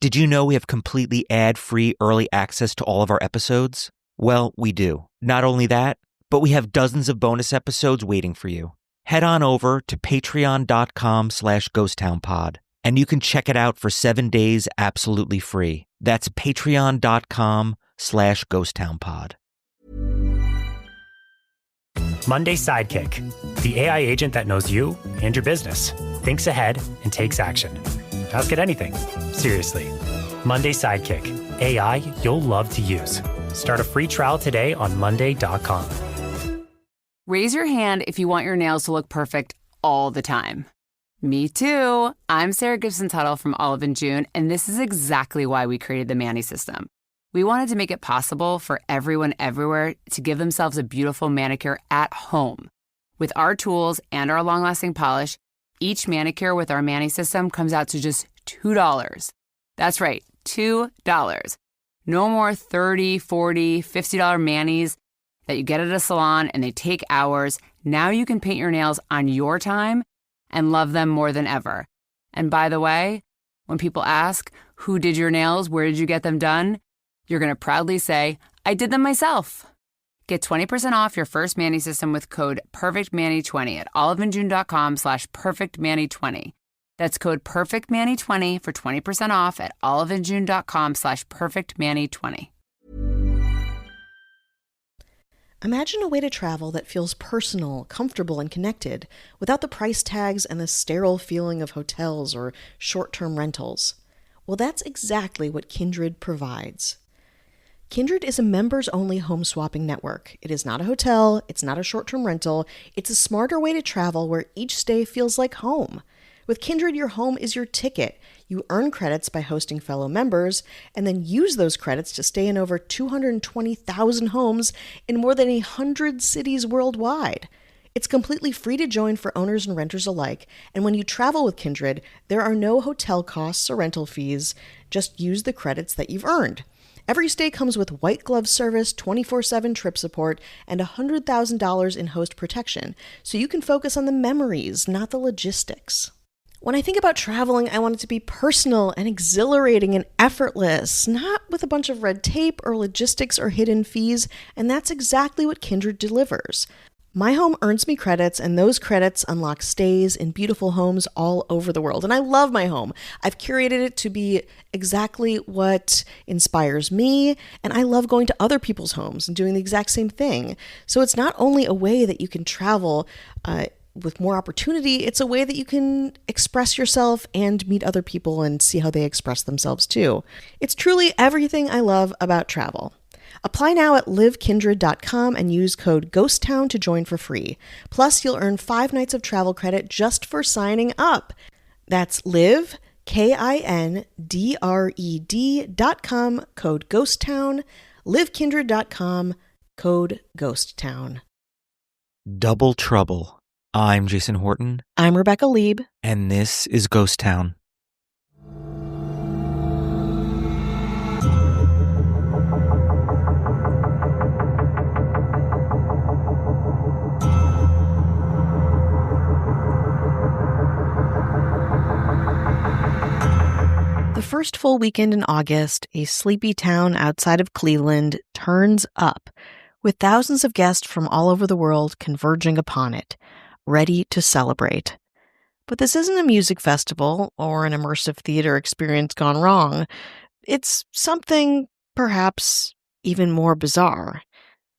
Did you know we have completely ad-free early access to all of our episodes? Well, we do. Not only that, but we have dozens of bonus episodes waiting for you. Head on over to patreon.com/ghosttownpod, and you can check it out for 7 days absolutely free. That's patreon.com/ghosttownpod. Monday Sidekick, the AI agent that knows you and your business, thinks ahead and takes action. Ask it anything, seriously. Monday Sidekick, AI you'll love to use. Start a free trial today on monday.com. Raise your hand if you want your nails to look perfect all the time. Me too. I'm Sarah Gibson-Tuttle from Olive & June, and this is exactly why we created the Manny system. We wanted to make it possible for everyone everywhere to give themselves a beautiful manicure at home. With our tools and our long-lasting polish, each manicure with our Manny system comes out to just $2. That's right, $2. No more $30, $40, $50 manis that you get at a salon and they take hours. Now you can paint your nails on your time and love them more than ever. And by the way, when people ask, who did your nails? Where did you get them done? You're going to proudly say, I did them myself. Get 20% off your first Manny system with code PERFECTManny20 at oliveandjune.com/PerfectManny20. That's code PERFECTManny20 for 20% off at oliveandjune.com/PerfectManny20. Imagine a way to travel that feels personal, comfortable, and connected without the price tags and the sterile feeling of hotels or short-term rentals. Well, that's exactly what Kindred provides. Kindred is a members-only home swapping network. It is not a hotel, it's not a short-term rental, it's a smarter way to travel where each stay feels like home. With Kindred, your home is your ticket. You earn credits by hosting fellow members, and then use those credits to stay in over 220,000 homes in more than 100 cities worldwide. It's completely free to join for owners and renters alike, and when you travel with Kindred, there are no hotel costs or rental fees. Just use the credits that you've earned. Every stay comes with white glove service, 24/7 trip support, and $100,000 in host protection, so you can focus on the memories, not the logistics. When I think about traveling, I want it to be personal and exhilarating and effortless, not with a bunch of red tape or logistics or hidden fees, and that's exactly what Kindred delivers. My home earns me credits, and those credits unlock stays in beautiful homes all over the world. And I love my home. I've curated it to be exactly what inspires me, and I love going to other people's homes and doing the exact same thing. So it's not only a way that you can travel with more opportunity, it's a way that you can express yourself and meet other people and see how they express themselves too. It's truly everything I love about travel. Apply now at livekindred.com and use code GHOSTTOWN to join for free. Plus, you'll earn 5 nights of travel credit just for signing up. That's live, KINDRED.com, code GHOSTTOWN, livekindred.com, code GHOSTTOWN. Double Trouble. I'm Jason Horton. I'm Rebecca Lieb. And this is Ghost Town. The first full weekend in August, a sleepy town outside of Cleveland turns up, with thousands of guests from all over the world converging upon it, ready to celebrate. But this isn't a music festival or an immersive theater experience gone wrong. It's something perhaps even more bizarre.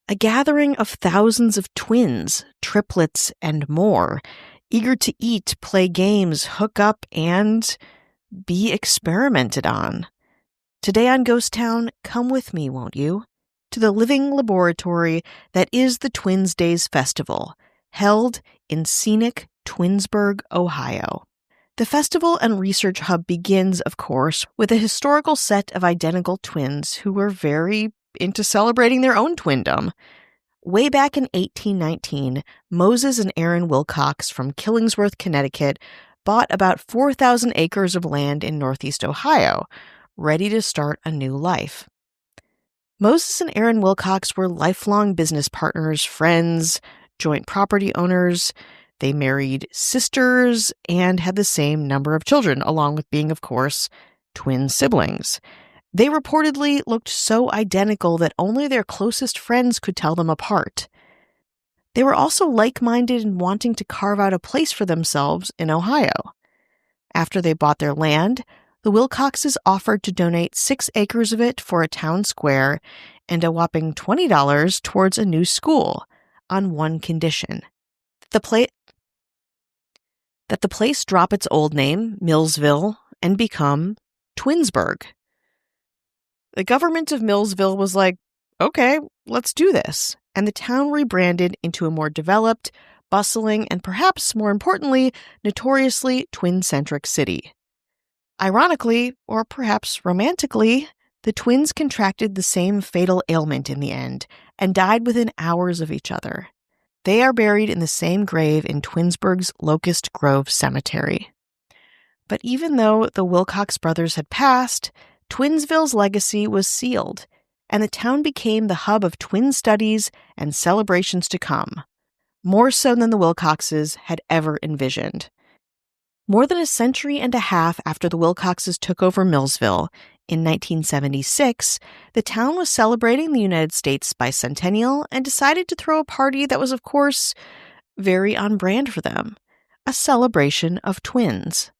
A gathering of thousands of twins, triplets, and more, eager to eat, play games, hook up, and be experimented on. Today on Ghost Town, come with me, won't you? To the living laboratory that is the Twins Days Festival, held in scenic Twinsburg, Ohio. The festival and research hub begins, of course, with a historical set of identical twins who were very into celebrating their own twindom. Way back in 1819, Moses and Aaron Wilcox from Killingsworth, Connecticut, bought about 4,000 acres of land in Northeast Ohio, ready to start a new life. Moses and Aaron Wilcox were lifelong business partners, friends, joint property owners. They married sisters and had the same number of children, along with being, of course, twin siblings. They reportedly looked so identical that only their closest friends could tell them apart. They were also like-minded in wanting to carve out a place for themselves in Ohio. After they bought their land, the Wilcoxes offered to donate 6 acres of it for a town square and a whopping $20 towards a new school, on one condition: that the place drop its old name, Millsville, and become Twinsburg. The government of Millsville was like, okay, let's do this, and the town rebranded into a more developed, bustling, and perhaps more importantly, notoriously twin-centric city. Ironically, or perhaps romantically, the twins contracted the same fatal ailment in the end and died within hours of each other. They are buried in the same grave in Twinsburg's Locust Grove Cemetery. But even though the Wilcox brothers had passed, Twinsville's legacy was sealed, and the town became the hub of twin studies and celebrations to come, more so than the Wilcoxes had ever envisioned. More than a century and a half after the Wilcoxes took over Millsville, in 1976, the town was celebrating the United States bicentennial and decided to throw a party that was, of course, very on brand for them: a celebration of twins.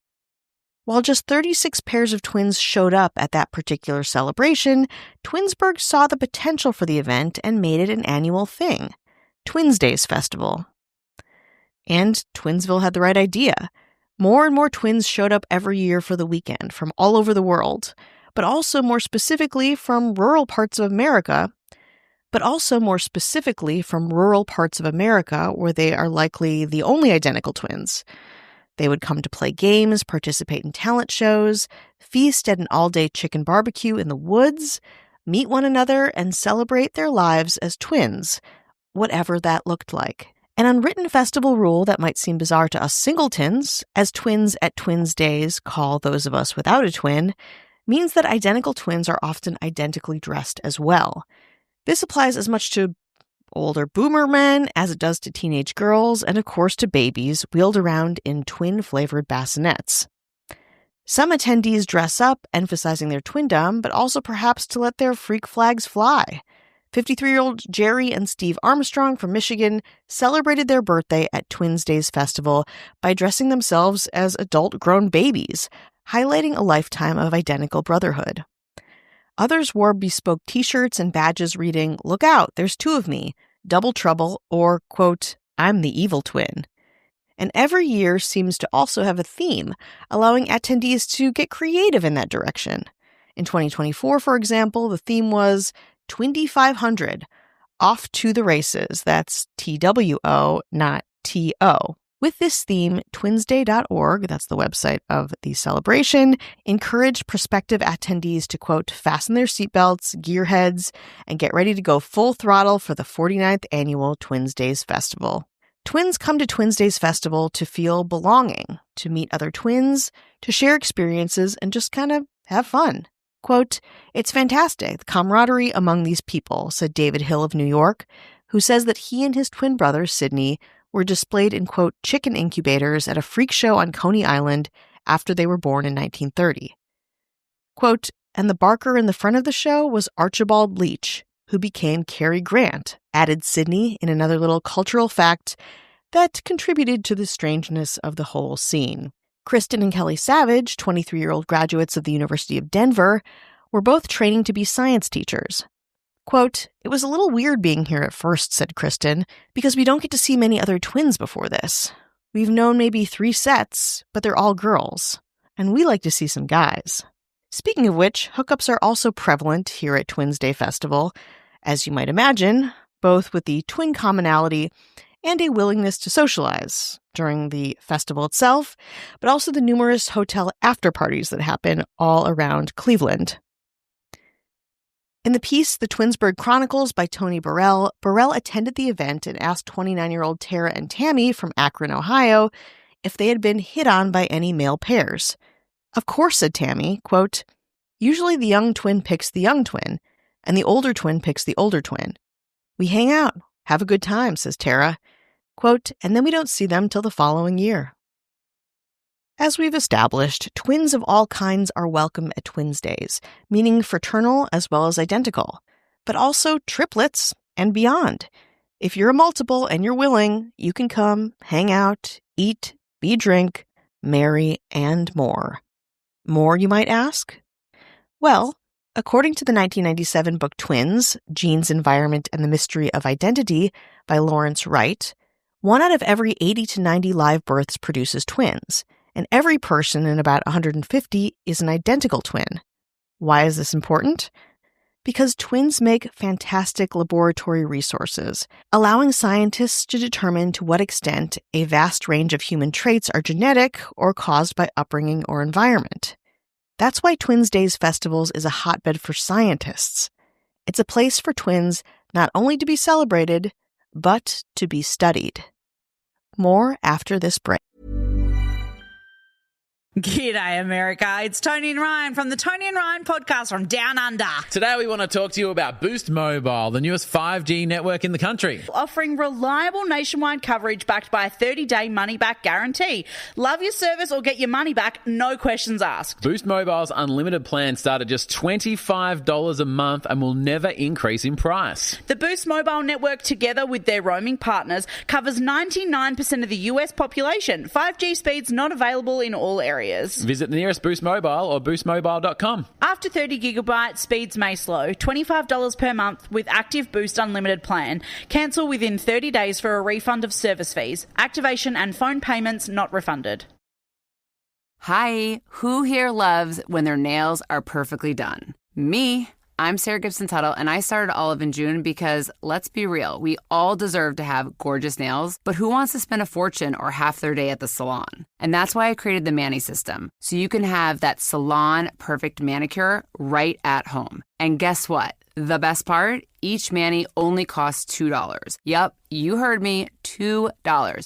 While just 36 pairs of twins showed up at that particular celebration, Twinsburg saw the potential for the event and made it an annual thing: Twins Days Festival. And Twinsville had the right idea. More and more twins showed up every year for the weekend from all over the world, but also more specifically from rural parts of America, where they are likely the only identical twins. They would come to play games, participate in talent shows, feast at an all-day chicken barbecue in the woods, meet one another, and celebrate their lives as twins, whatever that looked like. An unwritten festival rule that might seem bizarre to us singletons, as twins at Twins Days call those of us without a twin, means that identical twins are often identically dressed as well. This applies as much to older boomer men as it does to teenage girls, and of course to babies wheeled around in twin-flavored bassinets. Some attendees dress up, emphasizing their twindom, but also perhaps to let their freak flags fly. 53-year-old Jerry and Steve Armstrong from Michigan celebrated their birthday at Twins Days Festival by dressing themselves as adult-grown babies, highlighting a lifetime of identical brotherhood. Others wore bespoke t-shirts and badges reading, "Look out, there's 2 of me, double trouble," or, quote, "I'm the evil twin." And every year seems to also have a theme, allowing attendees to get creative in that direction. In 2024, for example, the theme was Twindy 500, off to the races. That's TWO, not TO. With this theme, twinsday.org, that's the website of the celebration, encouraged prospective attendees to, quote, "fasten their seatbelts, gearheads, and get ready to go full throttle for the 49th annual Twins Days Festival." Twins come to Twins Days Festival to feel belonging, to meet other twins, to share experiences, and just kind of have fun. Quote, "It's fantastic, the camaraderie among these people," said David Hill of New York, who says that he and his twin brother, Sydney, were displayed in, quote, "chicken incubators at a freak show on Coney Island after they were born in 1930. Quote, "And the barker in the front of the show was Archibald Leach, who became Cary Grant," added Sydney in another little cultural fact that contributed to the strangeness of the whole scene. Kristen and Kelly Savage, 23-year-old graduates of the University of Denver, were both training to be science teachers. Quote, "It was a little weird being here at first," said Kristen, "because we don't get to see many other twins before this. We've known maybe 3 sets, but they're all girls, and we like to see some guys." Speaking of which, hookups are also prevalent here at Twins Day Festival, as you might imagine, both with the twin commonality and a willingness to socialize during the festival itself, but also the numerous hotel after-parties that happen all around Cleveland. In the piece, The Twinsburg Chronicles by Tony Burrell, Burrell attended the event and asked 29-year-old Tara and Tammy from Akron, Ohio, if they had been hit on by any male pairs. "Of course," said Tammy, quote, "Usually the young twin picks the young twin, and the older twin picks the older twin. We hang out, have a good time," says Tara, quote, "and then we don't see them till the following year." As we've established, twins of all kinds are welcome at Twins Days, meaning fraternal as well as identical, but also triplets and beyond. If you're a multiple and you're willing, you can come, hang out, eat, be drink, marry, and more. More, you might ask? Well, according to the 1997 book Twins, Genes, Environment, and the Mystery of Identity by Lawrence Wright, 1 out of every 80 to 90 live births produces twins, and every person in about 150 is an identical twin. Why is this important? Because twins make fantastic laboratory resources, allowing scientists to determine to what extent a vast range of human traits are genetic or caused by upbringing or environment. That's why Twins Days Festivals is a hotbed for scientists. It's a place for twins not only to be celebrated, but to be studied. More after this break. G'day, America. It's Tony and Ryan from the Tony and Ryan podcast from Down Under. Today we want to talk to you about Boost Mobile, the newest 5G network in the country. Offering reliable nationwide coverage backed by a 30-day money-back guarantee. Love your service or get your money back, no questions asked. Boost Mobile's unlimited plan start at just $25 a month and will never increase in price. The Boost Mobile network, together with their roaming partners, covers 99% of the US population. 5G speeds not available in all areas. Visit the nearest Boost Mobile or boostmobile.com. After 30 gigabytes, speeds may slow. $25 per month with active Boost Unlimited plan. Cancel within 30 days for a refund of service fees. Activation and phone payments not refunded. Hi, who here loves when their nails are perfectly done? Me. I'm Sarah Gibson Tuttle, and I started Olive & June because, let's be real, we all deserve to have gorgeous nails, but who wants to spend a fortune or half their day at the salon? And that's why I created the Mani System, so you can have that salon-perfect manicure right at home. And guess what? The best part? Each mani only costs $2. Yep, you heard me, $2.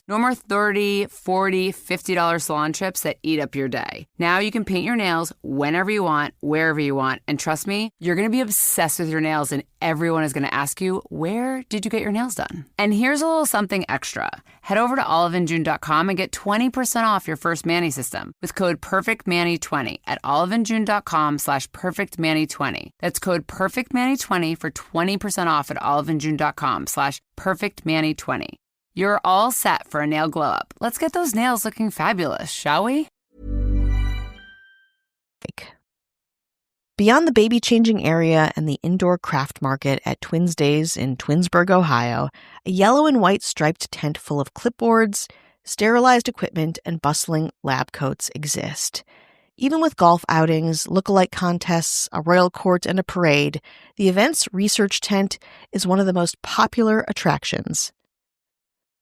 No more $30, $40, $50 salon trips that eat up your day. Now you can paint your nails whenever you want, wherever you want, and trust me, you're going to be obsessed with your nails and everyone is going to ask you, where did you get your nails done? And here's a little something extra. Head over to oliveandjune.com and get 20% off your first Mani System with code PERFECTMANI20 at oliveandjune.com/PERFECTMANI20. That's code PERFECTMANI20 for 20% off at oliveandjune.com/PERFECTMANI20. You're all set for a nail glow up. Let's get those nails looking fabulous, shall we? Beyond the baby-changing area and the indoor craft market at Twins Days in Twinsburg, Ohio, a yellow and white striped tent full of clipboards, sterilized equipment, and bustling lab coats exist. Even with golf outings, look-alike contests, a royal court, and a parade, the event's research tent is one of the most popular attractions.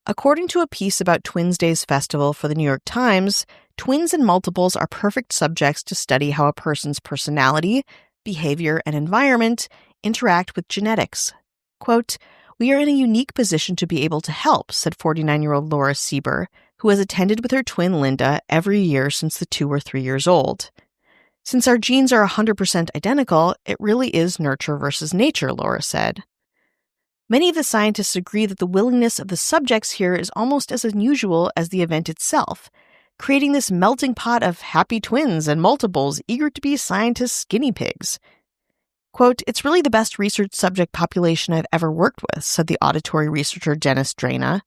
According to a piece about Twins Days Festival for the New York Times, twins and multiples are perfect subjects to study how a person's personality, behavior, and environment interact with genetics. Quote, "We are in a unique position to be able to help," said 49-year-old Laura Sieber, who has attended with her twin Linda every year since the two were 3 years old. "Since our genes are 100% identical, it really is nurture versus nature," Laura said. Many of the scientists agree that the willingness of the subjects here is almost as unusual as the event itself, creating this melting pot of happy twins and multiples eager to be scientists' guinea pigs. Quote, "It's really the best research subject population I've ever worked with," said the auditory researcher Dennis Drana.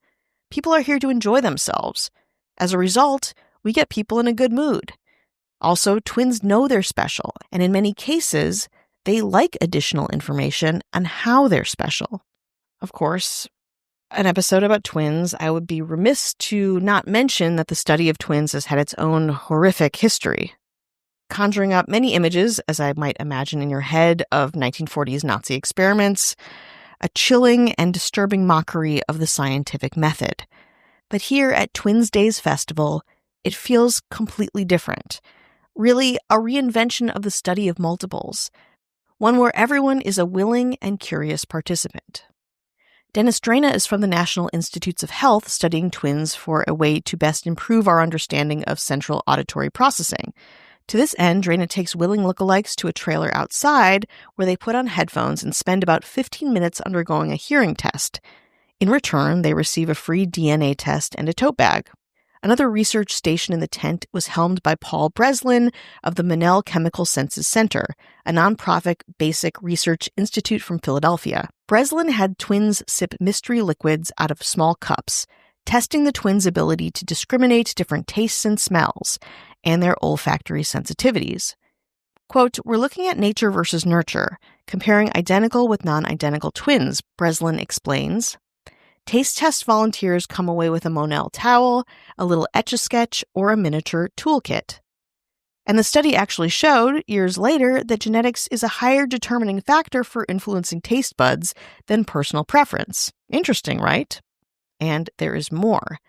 "People are here to enjoy themselves. As a result, we get people in a good mood. Also, twins know they're special, and in many cases, they like additional information on how they're special." Of course, an episode about twins, I would be remiss to not mention that the study of twins has had its own horrific history, conjuring up many images, as I might imagine in your head, of 1940s Nazi experiments, a chilling and disturbing mockery of the scientific method. But here at Twins Days Festival, it feels completely different. Really, a reinvention of the study of multiples, one where everyone is a willing and curious participant. Dennis Drana is from the National Institutes of Health studying twins for a way to best improve our understanding of central auditory processing. To this end, Drana takes willing lookalikes to a trailer outside where they put on headphones and spend about 15 minutes undergoing a hearing test. In return, they receive a free DNA test and a tote bag. Another research station in the tent was helmed by Paul Breslin of the Monell Chemical Senses Center, a nonprofit basic research institute from Philadelphia. Breslin had twins sip mystery liquids out of small cups, testing the twins' ability to discriminate different tastes and smells, and their olfactory sensitivities. Quote, "We're looking at nature versus nurture, comparing identical with non-identical twins," Breslin explains. Taste test volunteers come away with a Monell towel, a little Etch-a-Sketch, or a miniature toolkit. And the study actually showed, years later, that genetics is a higher determining factor for influencing taste buds than personal preference. Interesting, right? And there is more.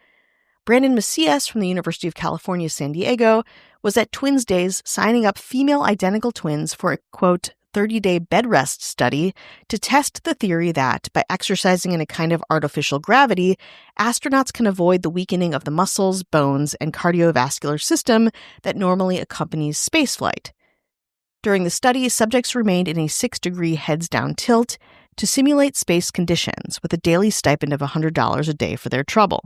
Brandon Macias from the University of California, San Diego, was at Twins Days signing up female identical twins for a, quote, 30-day bed rest study to test the theory that, by exercising in a kind of artificial gravity, astronauts can avoid the weakening of the muscles, bones, and cardiovascular system that normally accompanies spaceflight. During the study, subjects remained in a 6-degree heads-down tilt to simulate space conditions with a daily stipend of $100 a day for their trouble.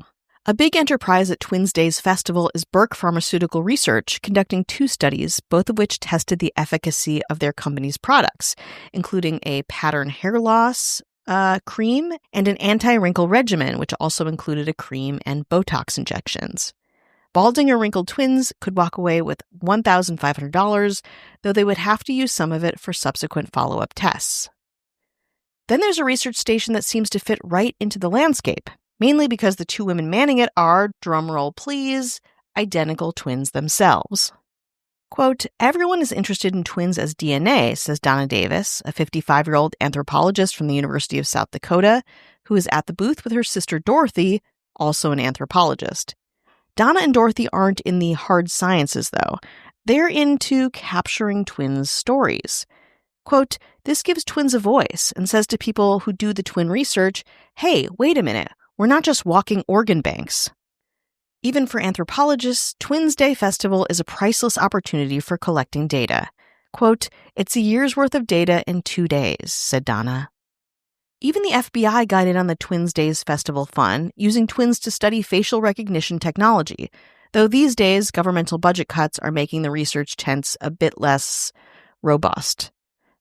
A big enterprise at Twins Days Festival is Burke Pharmaceutical Research, conducting 2 studies, both of which tested the efficacy of their company's products, including a pattern hair loss cream and an anti-wrinkle regimen, which also included a cream and Botox injections. Balding or wrinkled twins could walk away with $1,500, though they would have to use some of it for subsequent follow-up tests. Then there's a research station that seems to fit right into the landscape, mainly because the 2 women manning it are, drumroll please, identical twins themselves. Quote, "Everyone is interested in twins as DNA," says Donna Davis, a 55-year-old anthropologist from the University of South Dakota, who is at the booth with her sister Dorothy, also an anthropologist. Donna and Dorothy aren't in the hard sciences, though. They're into capturing twins' stories. Quote, "This gives twins a voice and says to people who do the twin research, hey, wait a minute, we're not just walking organ banks." Even for anthropologists, Twins Day Festival is a priceless opportunity for collecting data. Quote, "It's a year's worth of data in 2 days," said Donna. Even the FBI got in on the Twins Days Festival fun, using twins to study facial recognition technology, though these days governmental budget cuts are making the research tents a bit less robust.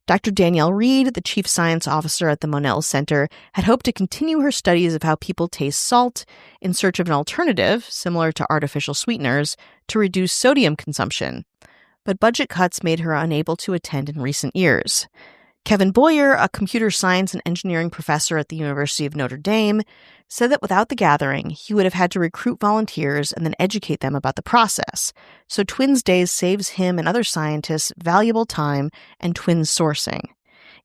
Dr. Danielle Reed, the chief science officer at the Monell Center, had hoped to continue her studies of how people taste salt in search of an alternative, similar to artificial sweeteners, to reduce sodium consumption. But budget cuts made her unable to attend in recent years. Kevin Boyer, a computer science and engineering professor at the University of Notre Dame, said that without the gathering, he would have had to recruit volunteers and then educate them about the process. So Twins Days saves him and other scientists valuable time and twins sourcing.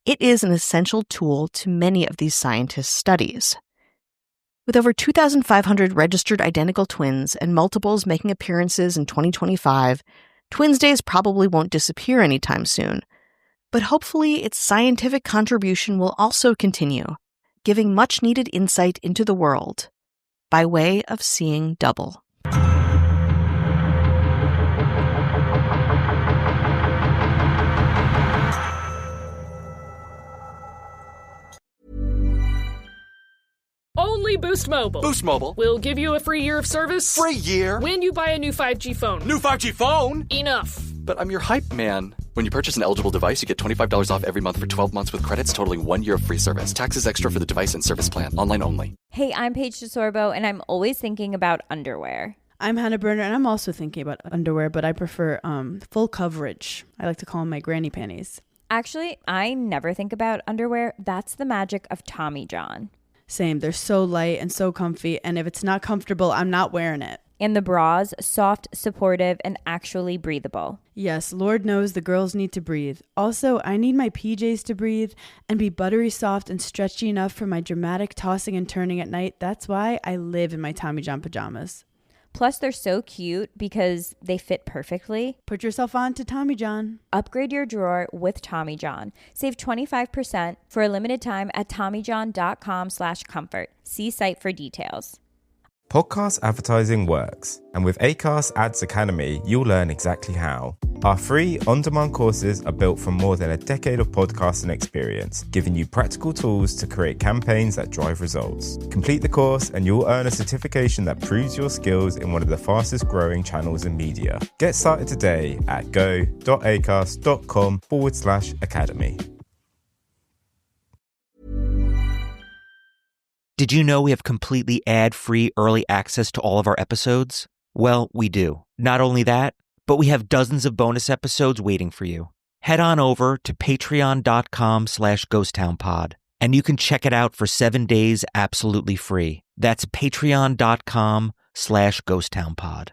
It is an essential tool to many of these scientists' studies. With over 2,500 registered identical twins and multiples making appearances in 2025, Twins Days probably won't disappear anytime soon. But hopefully its scientific contribution will also continue, giving much-needed insight into the world by way of seeing double. Only Boost Mobile. Boost Mobile will give you a free year of service. Free year? When you buy a new 5G phone. New 5G phone? Enough. But I'm your hype man. When you purchase an eligible device, you get $25 off every month for 12 months with credits totaling 1 year of free service. Taxes extra for the device and service plan. Online only. Hey, I'm Paige DeSorbo, and I'm always thinking about underwear. I'm Hannah Berner, and I'm also thinking about underwear, but I prefer full coverage. I like to call them my granny panties. Actually, I never think about underwear. That's the magic of Tommy John. Same. They're so light and so comfy, and if it's not comfortable, I'm not wearing it. And the bras, soft, supportive, and actually breathable. Yes, Lord knows the girls need to breathe. Also, I need my PJs to breathe and be buttery soft and stretchy enough for my dramatic tossing and turning at night. That's why I live in my Tommy John pajamas. Plus, they're so cute because they fit perfectly. Put yourself on to Tommy John. Upgrade your drawer with Tommy John. Save 25% for a limited time at TommyJohn.com/comfort. See site for details. Podcast advertising works, and with Acast Ads Academy, you'll learn exactly how. Our free on-demand courses are built from more than a decade of podcasting experience, giving you practical tools to create campaigns that drive results. Complete the course and you'll earn a certification that proves your skills in one of the fastest growing channels in media. Get started today at go.acast.com/academy. Did you know we have completely ad-free early access to all of our episodes? Well, we do. Not only that, but we have dozens of bonus episodes waiting for you. Head on over to patreon.com/ghosttownpod, and you can check it out for 7 days absolutely free. That's patreon.com/ghosttownpod.